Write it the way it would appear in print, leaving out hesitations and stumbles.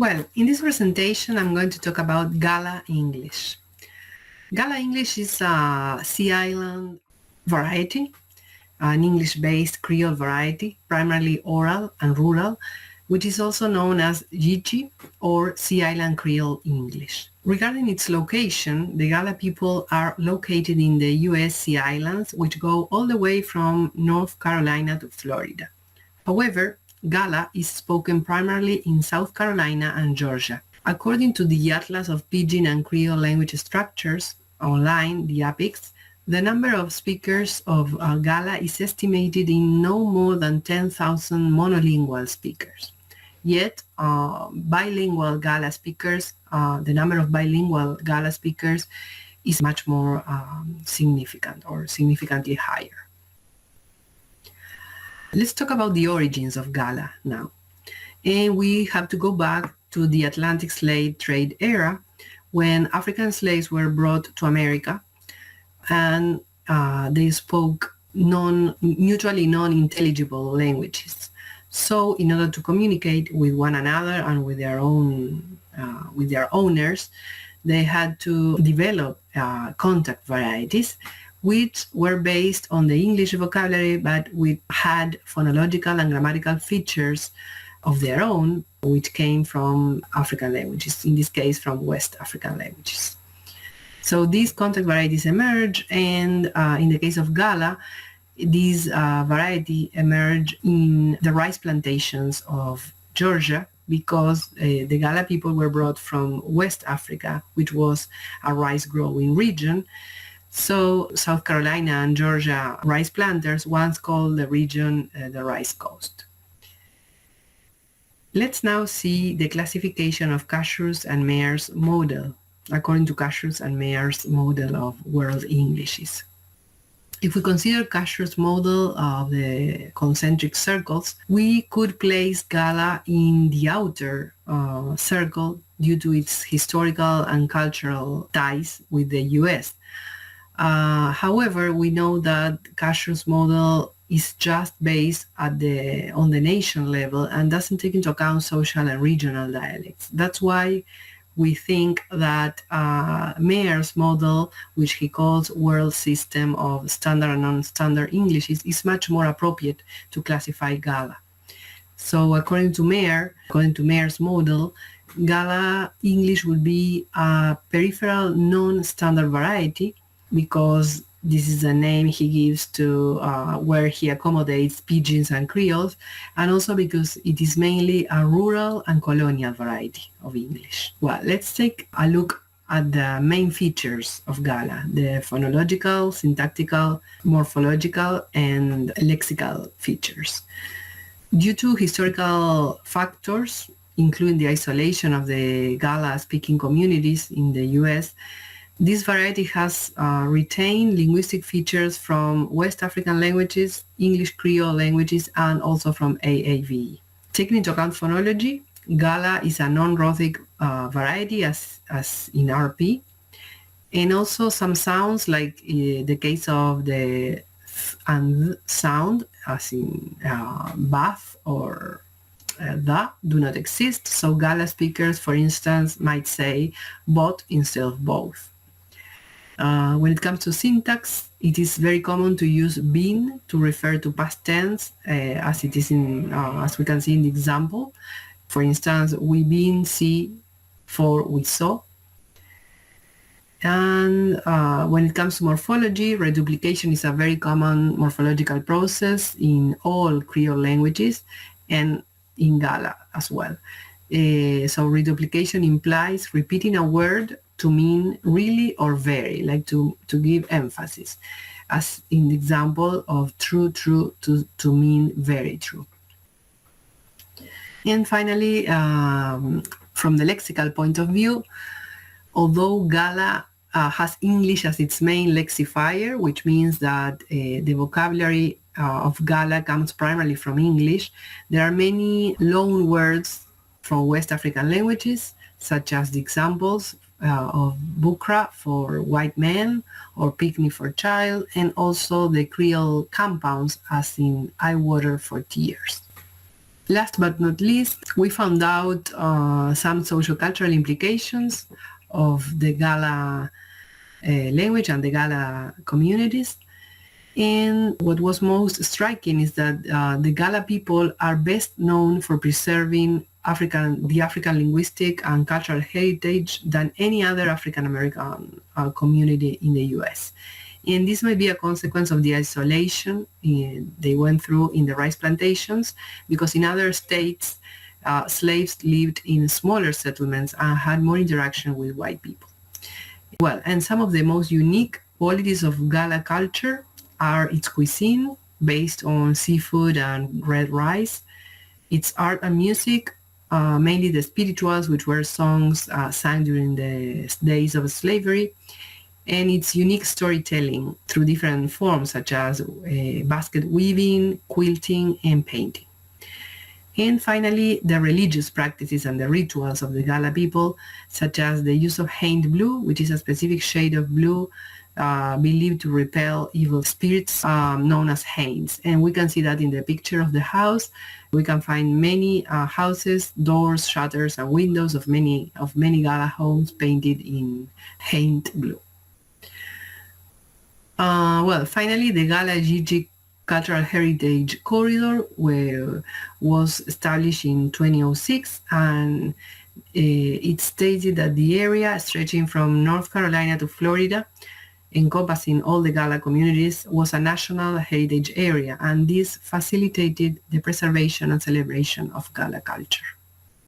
Well, in this presentation, I'm going to talk about Gullah English. Gullah English is a Sea Island variety, an English-based Creole variety, primarily oral and rural, which is also known as Yichi or Sea Island Creole English. Regarding its location, the Gullah people are located in the U.S. Sea Islands, which go all the way from North Carolina to Florida. However, Gullah is spoken primarily in South Carolina and Georgia. According to the Atlas of Pidgin and Creole Language Structures online, the APIX, the number of speakers of Gullah is estimated in no more than 10,000 monolingual speakers. Yet, bilingual Gullah speakers, the number of bilingual Gullah speakers is much more significant or significantly higher. Let's talk about the origins of Gullah now. And we have to go back to the Atlantic slave trade era when African slaves were brought to America and they spoke mutually non-intelligible languages. So in order to communicate with one another and with their owners, they had to develop contact varieties which were based on the English vocabulary, but which had phonological and grammatical features of their own, which came from African languages, in this case from West African languages. So these contact varieties emerge, and in the case of Gullah, these variety emerged in the rice plantations of Georgia because the Gullah people were brought from West Africa, which was a rice-growing region. So South Carolina and Georgia rice planters once called the region the Rice Coast. Let's now see the classification of Cashews and Mayer's model, according to Cashews and Mayer's model of World Englishes. If we consider Cashews' model of the concentric circles, we could place Gullah in the outer circle due to its historical and cultural ties with the U.S. However, we know that Cashews' model is just based on the nation level and doesn't take into account social and regional dialects. That's why we think that Mayer's model, which he calls World System of Standard and Non-Standard Englishes, is much more appropriate to classify Gullah. So according to Mayer's model, Gullah English would be a peripheral non-standard variety because this is a name he gives to where he accommodates Pidgins and Creoles, and also because it is mainly a rural and colonial variety of English. Well, let's take a look at the main features of Gullah, the phonological, syntactical, morphological, and lexical features. Due to historical factors, including the isolation of the Gullah-speaking communities in the U.S., this variety has retained linguistic features from West African languages, English Creole languages, and also from AAVE. Taking into account phonology, Gullah is a non-rhotic variety as in RP, and also some sounds like the case of the th and th sound as in bath or the do not exist. So Gullah speakers, for instance, might say both instead of both. When it comes to syntax, it is very common to use been to refer to past tense, as it is as we can see in the example. For instance, we been see for we saw. And when it comes to morphology, reduplication is a very common morphological process in all Creole languages and in Gullah as well. So reduplication implies repeating a word to mean really or very, like to give emphasis, as in the example of true to mean very true. And finally, from the lexical point of view, although Gullah has English as its main lexifier, which means that the vocabulary of Gullah comes primarily from English, there are many loan words from West African languages, such as the examples of bukra for white man or picnic for child, and also the Creole compounds as in eye water for tears. Last but not least, we found out some socio-cultural implications of the Gullah language and the Gullah communities. And what was most striking is that the Gullah people are best known for preserving the African linguistic and cultural heritage than any other African American community in the U.S. And this may be a consequence of the isolation they went through in the rice plantations, because in other states, slaves lived in smaller settlements and had more interaction with white people. Well, and some of the most unique qualities of Gullah culture are its cuisine, based on seafood and red rice, its art and music, mainly the spirituals, which were songs sung during the days of slavery, and its unique storytelling through different forms such as basket weaving, quilting, and painting. And finally, the religious practices and the rituals of the Gullah people, such as the use of haint blue, which is a specific shade of blue believed to repel evil spirits, known as haints. And we can see that in the picture of the house. We can find many houses, doors, shutters, and windows of many Gullah homes painted in haint blue. Well, finally, the Gullah Gigi Cultural Heritage Corridor was established in 2006, and it stated that the area stretching from North Carolina to Florida, encompassing all the Gullah communities, was a national heritage area, and this facilitated the preservation and celebration of Gullah culture.